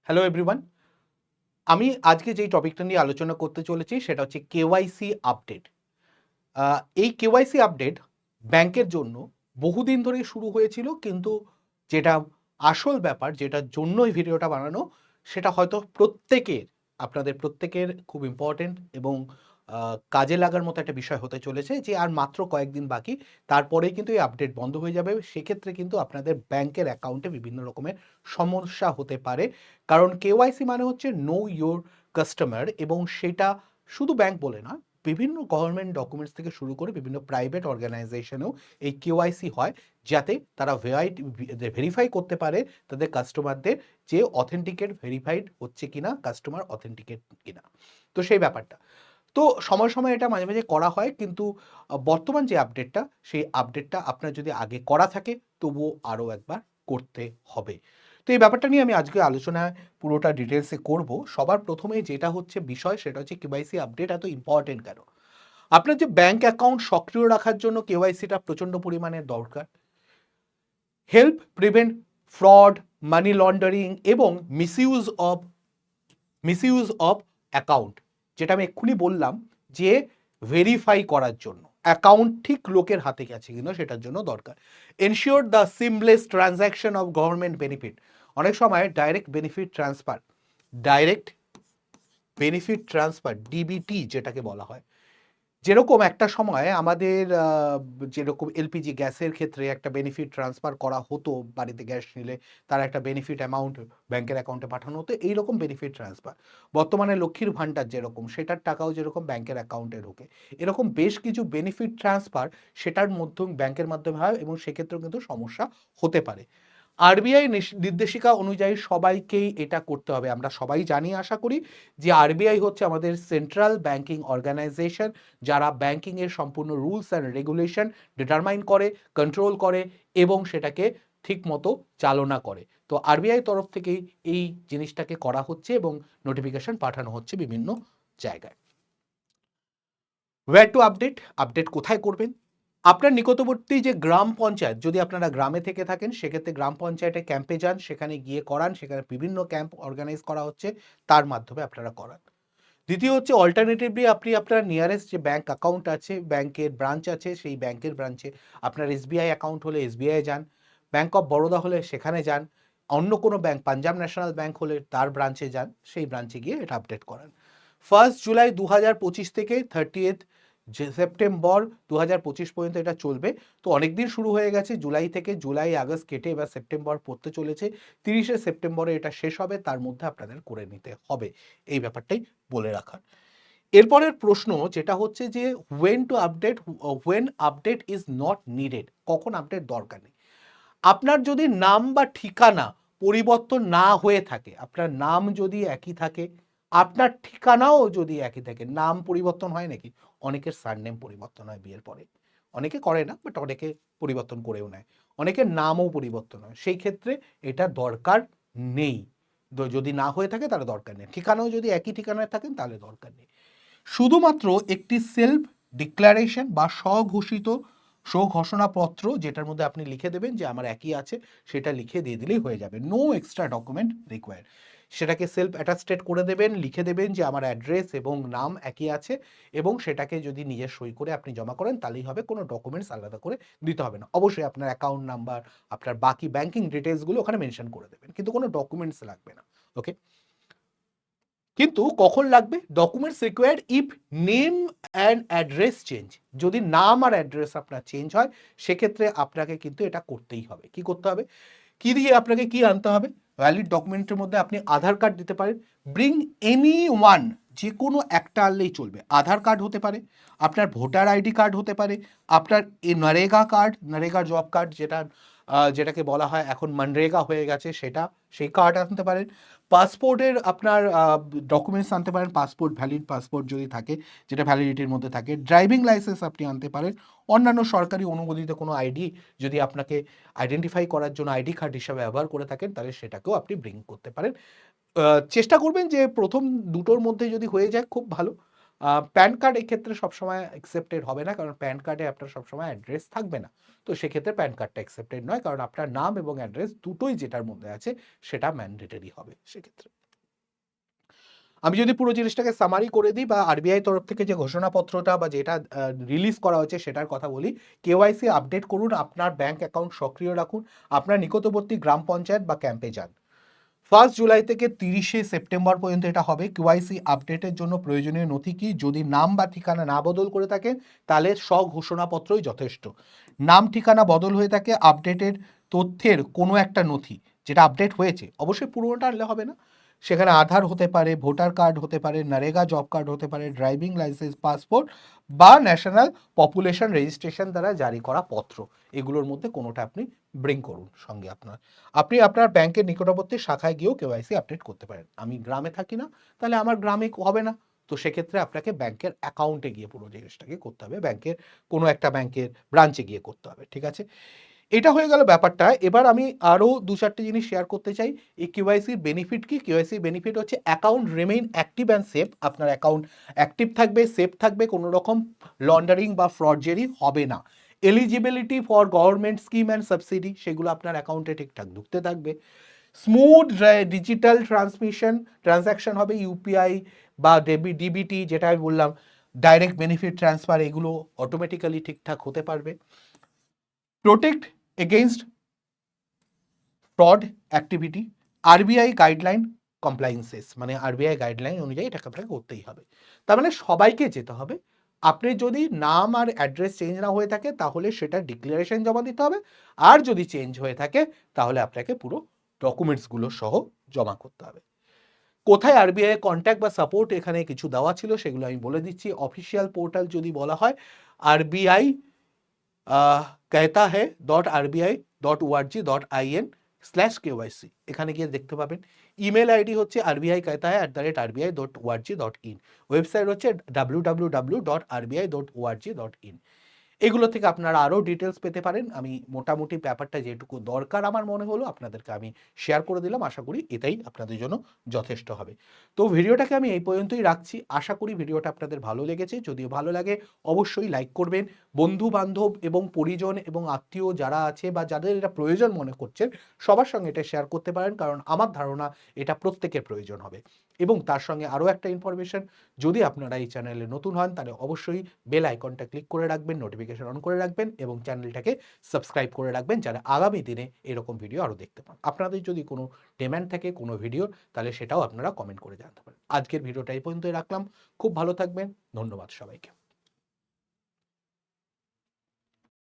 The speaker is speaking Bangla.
Hello everyone. আমি আজকে যেই টপিকটা নিয়ে আলোচনা করতে চলেছি সেটা হচ্ছে কেওয়াইসি আপডেট। এই কেওয়াইসি আপডেট ব্যাংকের জন্য বহুদিন ধরেই শুরু হয়েছিল, কিন্তু যেটা আসল ব্যাপার, যেটার জন্য এই ভিডিওটা বানানো, সেটা হয়তো আপনাদের প্রত্যেকের খুব ইম্পর্টেন্ট এবং কাজে লাগার মতো একটা বিষয় হতে চলেছে যে আর মাত্র কয়েকদিন বাকি, তারপরেই কিন্তু এই আপডেট বন্ধ হয়ে যাবে। সেক্ষেত্রে কিন্তু আপনাদের ব্যাংকের অ্যাকাউন্টে বিভিন্ন রকমের সমস্যা হতে পারে। কারণ কেওয়াইসি মানে হচ্ছে নো ইউর কাস্টমার, এবং সেটা শুধু ব্যাংক বলে না, বিভিন্ন গভর্নমেন্ট ডকুমেন্টস থেকে শুরু করে বিভিন্ন প্রাইভেট অর্গানাইজেশনেও এই কেওয়াইসি হয়, যাতে তারা ভেরিফাই করতে পারে তাদের কাস্টমারদের যে অথেন্টিকেট ভেরিফাইড হচ্ছে কিনা, কাস্টমার অথেন্টিকেট কিনা। তো সেই ব্যাপারটা তো সময় সময় এটা মাঝে মাঝে করা হয়, কিন্তু বর্তমান যে আপডেটটা, সেই আপডেটটা আপনার যদি আগে করা থাকে তবুও আরও একবার করতে হবে। তো এই ব্যাপারটা নিয়ে আমি আজকে আলোচনা পুরোটা ডিটেলসে করব। সবার প্রথমে যেটা হচ্ছে বিষয়, সেটা হচ্ছে কেওয়াইসি আপডেট এত ইম্পর্টেন্ট কেন। আপনার যে ব্যাংক অ্যাকাউন্ট সক্রিয় রাখার জন্য কেওয়াইসিটা প্রচণ্ড পরিমাণে দরকার। Help prevent fraud, money laundering এবং মিসইউজ অফ অ্যাকাউন্ট, যেটা আমি এক্ষুনি বললাম, যে ভেরিফাই করার জন্য অ্যাকাউন্ট ঠিক লোকের হাতে গেছে কিনা সেটার জন্য দরকার। Ensure the seamless transaction of government benefit. অনেক সময় ডাইরেক্ট বেনিফিট ট্রান্সফার ডিবিটি যেটাকে বলা হয়, যেরকম একটা সময় আমাদের যেরকম এলপিজি গ্যাসের ক্ষেত্রে একটা বেনিফিট ট্রান্সফার করা হতো, বাড়িতে গ্যাস নিলে তার একটা বেনিফিট অ্যামাউন্ট ব্যাংকের অ্যাকাউন্টে পাঠানো হতো, এইরকম বেনিফিট ট্রান্সফার। বর্তমানে লক্ষ্মীর ভাণ্ডার যেরকম, সেটার টাকাও যেরকম ব্যাংকের অ্যাকাউন্টে ঢোকে, এরকম বেশ কিছু বেনিফিট ট্রান্সফার সেটার মাধ্যমে, ব্যাংকের মাধ্যমে হয়, এবং সেক্ষেত্রেও কিন্তু সমস্যা হতে পারে। আরবিআই নির্দেশিকা অনুযায়ী সবাইকেই এটা করতে হবে। আমরা সবাই জানি, আশা করি, যে আরবিআই হচ্ছে আমাদের সেন্ট্রাল ব্যাংকিং অর্গানাইজেশন, যারা ব্যাংকিংয়ের সম্পূর্ণ রুলস অ্যান্ড রেগুলেশন ডিটারমাইন করে, কন্ট্রোল করে এবং সেটাকে ঠিকমতো চালনা করে। তো আরবিআই তরফ থেকেই এই জিনিসটাকে করা হচ্ছে এবং নোটিফিকেশন পাঠানো হচ্ছে বিভিন্ন জায়গায়। ওয়্যার টু আপডেট কোথায় করবেন? আপনার নিকটবর্তী যে গ্রাম পঞ্চায়েত, যদি আপনারা গ্রামে থেকে থাকেন সেক্ষেত্রে গ্রাম পঞ্চায়েতে ক্যাম্পে যান, সেখানে গিয়ে করান। সেখানে বিভিন্ন ক্যাম্প অর্গানাইজ করা হচ্ছে, তার মাধ্যমে আপনারা করান। দ্বিতীয় হচ্ছে, অল্টারনেটিভলি আপনি আপনার নিয়ারেস্ট যে ব্যাংক অ্যাকাউন্ট আছে, ব্যাংকের ব্রাঞ্চ আছে, সেই ব্যাংকের ব্রাঞ্চে, আপনার এসবিআই অ্যাকাউন্ট হলে এসবিআই যান, ব্যাংক অফ বরোদা হলে সেখানে যান, অন্য কোনো ব্যাংক, পাঞ্জাব ন্যাশনাল ব্যাংক হলে তার ব্রাঞ্চে যান, সেই ব্রাঞ্চে গিয়ে এটা আপডেট করান। 1 জুলাই 2025 থেকে 30 সেপ্টেম্বর 2025 পর্যন্ত এটা চলবে। তো অনেকদিন শুরু হয়ে গেছে, জুলাই থেকে, জুলাই আগস্ট কেটে এবার সেপ্টেম্বর পড়তে চলেছে। 30 সেপ্টেম্বরে এটা শেষ হবে, তার মধ্যে আপনাদের করে নিতে হবে। এই ব্যাপারটাই বলে রাখার। এরপরের প্রশ্ন যেটা হচ্ছে যে when update is not needed, কখন আপডেট দরকার নেই। আপনার যদি নাম বা ঠিকানা পরিবর্তন না হয়ে থাকে, আপনার নাম যদি একই থাকে, আপনার ঠিকানাও যদি একই থাকে, নাম পরিবর্তন হয় নাকি? অনেকের সারনেম পরিবর্তন হয় বিয়ের পরে, অনেকে করে না, বাট অনেকে পরিবর্তন করেও নেয়, অনেকের নামও পরিবর্তন হয়, সেই ক্ষেত্রে এটা দরকার নেই। যদি না হয়ে থাকে তাহলে দরকার নেই। ঠিকানাও যদি একই ঠিকানায় থাকেন তাহলে দরকার নেই। শুধুমাত্র একটি সেলফ ডিক্লারেশন বা স্বঘোষণাপত্র, যেটার মধ্যে আপনি লিখে দেবেন যে আমার একই আছে, সেটা লিখে দিয়ে দিলেই হয়ে যাবে। No extra document required. সেটাকে সেলফ অ্যাটাস্টেড করে দেবেন, লিখে দেবেন যে আমার অ্যাড্রেস এবং নাম একই আছে, এবং সেটাকে যদি নিজের সই করে আপনি জমা করেন তাহলেই হবে, কোনো ডকুমেন্টস আলাদা করে দিতে হবে না। অবশ্যই আপনার অ্যাকাউন্ট নাম্বার, আপনার বাকি ব্যাংকিং ডিটেলসগুলো ওখানে মেনশন করে দেবেন, কিন্তু কোনো ডকুমেন্টস লাগবে না। ওকে। কিন্তু কখন লাগবে? Documents required if name and address change. যদি নাম আর অ্যাড্রেস আপনার চেঞ্জ হয়, সেক্ষেত্রে আপনাকে কিন্তু এটা করতেই হবে। কি করতে হবে? কি দিয়ে আপনাকে কি আনতে হবে? ভ্যালিড ডকুমেন্টের মধ্যে আপনি আধার কার্ড দিতে পারেন। ব্রিং এনি ওয়ান, যে কোনো একটা আনলেই চলবে। আধার কার্ড হতে পারে, আপনার ভোটার আইডি কার্ড হতে পারে, আপনার নরেগা কার্ড, নরেগা জব কার্ড, যেটাকে বলা হয় এখন মনরেগা হয়ে গেছে, সেটা, সেই কার্ড আনতে পারেন। পাসপোর্টের আপনার ডকুমেন্টস আনতে পারেন, পাসপোর্ট, ভ্যালিড পাসপোর্ট যদি থাকে, যেটা ভ্যালিডিটির মধ্যে থাকে। ড্রাইভিং লাইসেন্স আপনি আনতে পারেন। অন্যান্য সরকারি অনুমোদিত কোনো আইডি, যদি আপনাকে আইডেন্টিফাই করার জন্য আইডি কার্ড হিসাবে ব্যবহার করে থাকেন, তাহলে সেটাকেও আপনি ব্রিং করতে পারেন। চেষ্টা করবেন যে প্রথম দুটোর মধ্যে যদি হয়ে যায় খুব ভালো। প্যান কার্ড এক্ষেত্রে সবসময় অ্যাকসেপ্টেড হবে না, কারণ প্যান কার্ডে আপনার সবসময় অ্যাড্রেস থাকবে না। তো সেক্ষেত্রে প্যান কার্ডটা অ্যাকসেপ্টেড নয়, কারণ আপনার নাম এবং অ্যাড্রেস দুটোই যেটার মধ্যে আছে সেটা ম্যান্ডেটরি হবে সেক্ষেত্রে। আমি যদি পুরো জিনিসটাকে সামারি করে দিই বা আরবিআই তরফ থেকে যে ঘোষণাপত্রটা বা যেটা রিলিজ করা হয়েছে সেটার কথা বলি, কেওয়াইসি আপডেট করুন, আপনার ব্যাংক অ্যাকাউন্ট সক্রিয় রাখুন, আপনার নিকটবর্তী গ্রাম পঞ্চায়েত বা ক্যাম্পে যান। 1 জুলাই থেকে 30 সেপ্টেম্বর পর্যন্ত এটা হবে। কেওয়াইসি আপডেটের জন্য প্রয়োজনীয় নথি কি? যদি নাম বা ঠিকানা না বদল করে থাকে তাহলে স্বঘোষণাপত্রই যথেষ্ট। নাম ঠিকানা বদল হয়ে থাকে, আপডেটের তথ্যের কোনো একটা নথি যেটা আপডেট হয়েছে, অবশ্যই পুরোনোটা আনলে হবে না। সেখানে আধার হতে পারে, ভোটার কার্ড হতে পারে, নরেগা জব কার্ড হতে পারে, ড্রাইভিং লাইসেন্স, পাসপোর্ট বা ন্যাশনাল পপুলেশন রেজিস্ট্রেশন দ্বারা জারি করা পত্র, এগুলোর মধ্যে কোনোটা আপনি ব্রিং করুন সঙ্গে আপনার। আপনি আপনার ব্যাংকের নিকটবর্তী শাখায় গিয়েও কেওয়াইসি আপডেট করতে পারেন। আমি গ্রামে থাকি না, তাহলে আমার গ্রামে হবে না, তো সেক্ষেত্রে আপনাকে ব্যাংকের অ্যাকাউন্টে গিয়ে পুরো জিনিসটাকে করতে হবে, ব্যাংকের কোনো একটা ব্যাংকের ব্রাঞ্চে গিয়ে করতে হবে, ঠিক আছে? এটা হয়ে গেল ব্যাপারটা। এবার আমি আরও 2-4টে জিনিস শেয়ার করতে চাই। এই কেওয়াইসির বেনিফিট কি? কেওয়াইসির বেনিফিট হচ্ছে account remain active and safe. আপনার অ্যাকাউন্ট অ্যাক্টিভ থাকবে, সেফ থাকবে, কোনো রকম লন্ডারিং বা ফ্রডজেরি হবে না। Eligibility for government scheme and subsidy সেগুলো আপনার অ্যাকাউন্টে ঠিকঠাক ঢুকতে থাকবে। স্মুথ ডিজিটাল ট্রানজ্যাকশন হবে, ইউপিআই বা ডিবিটি যেটা আমি বললাম, ডাইরেক্ট বেনিফিট ট্রান্সফার, এগুলো অটোমেটিক্যালি ঠিকঠাক হতে পারবে। Protect against fraud activity, RBI guideline compliances, মানে আরবিআই গাইডলাইন অনুযায়ী এটাকে আপনাকে করতেই হবে। তার মানে সবাইকে যেতে হবে। আপনি যদি নাম আর অ্যাড্রেস চেঞ্জ না হয়ে থাকে তাহলে সেটা ডিক্লারেশন জমা দিতে হবে, আর যদি চেঞ্জ হয়ে থাকে তাহলে আপনাকে পুরো ডকুমেন্টসগুলো সহ জমা করতে হবে। কোথায় আরবিআই কন্ট্যাক্ট বা সাপোর্ট, এখানে কিছু দেওয়া ছিল সেগুলো আমি বলে দিচ্ছি। অফিসিয়াল পোর্টাল যদি বলা হয়, আরবিআই कहता है .rbi.org.in/KYC, এখানে গিয়ে দেখতে পাবেন। ইমেল আইডি হচ্ছে RBI-RBI.org.in, ওয়েবসাইট হচ্ছে www.rbi.org.in। এগুলো থেকে আপনারা আরও ডিটেলস পেতে পারেন। আমি মোটামুটি ব্যাপারটা যেটুকু দরকার আমার মনে হলো আপনাদেরকে আমি শেয়ার করে দিলাম। আশা করি এটাই আপনাদের জন্য যথেষ্ট হবে। তো ভিডিওটাকে আমি এই পর্যন্তই রাখছি। আশা করি ভিডিওটা আপনাদের ভালো লেগেছে। যদিও ভালো লাগে অবশ্যই লাইক করবেন। বন্ধু-বান্ধব এবং পরিজন এবং আত্মীয় যারা আছে বা যাদের এটা প্রয়োজন মনে করছেন সবার সঙ্গে এটা শেয়ার করতে পারেন, কারণ আমার ধারণা এটা প্রত্যেকের প্রয়োজন হবে। এবং তার সঙ্গে আরও একটা ইনফরমেশন, যদি আপনারা এই চ্যানেলে নতুন হন তাহলে অবশ্যই বেল আইকনটা ক্লিক করে রাখবেন, নোটিফিকেশন অন করে রাখবেন এবং চ্যানেলটাকে সাবস্ক্রাইব করে রাখবেন, যাতে আগামী দিনে এরকম ভিডিও আরও দেখতে পান। আপনাদের যদি কোনো ডিমান্ড থাকে কোনো ভিডিওর তাহলে সেটাও আপনারা কমেন্ট করে জানাতে পারেন। আজকের ভিডিওটা এই পর্যন্তই রাখলাম। খুব ভালো থাকবেন। ধন্যবাদ সবাইকে।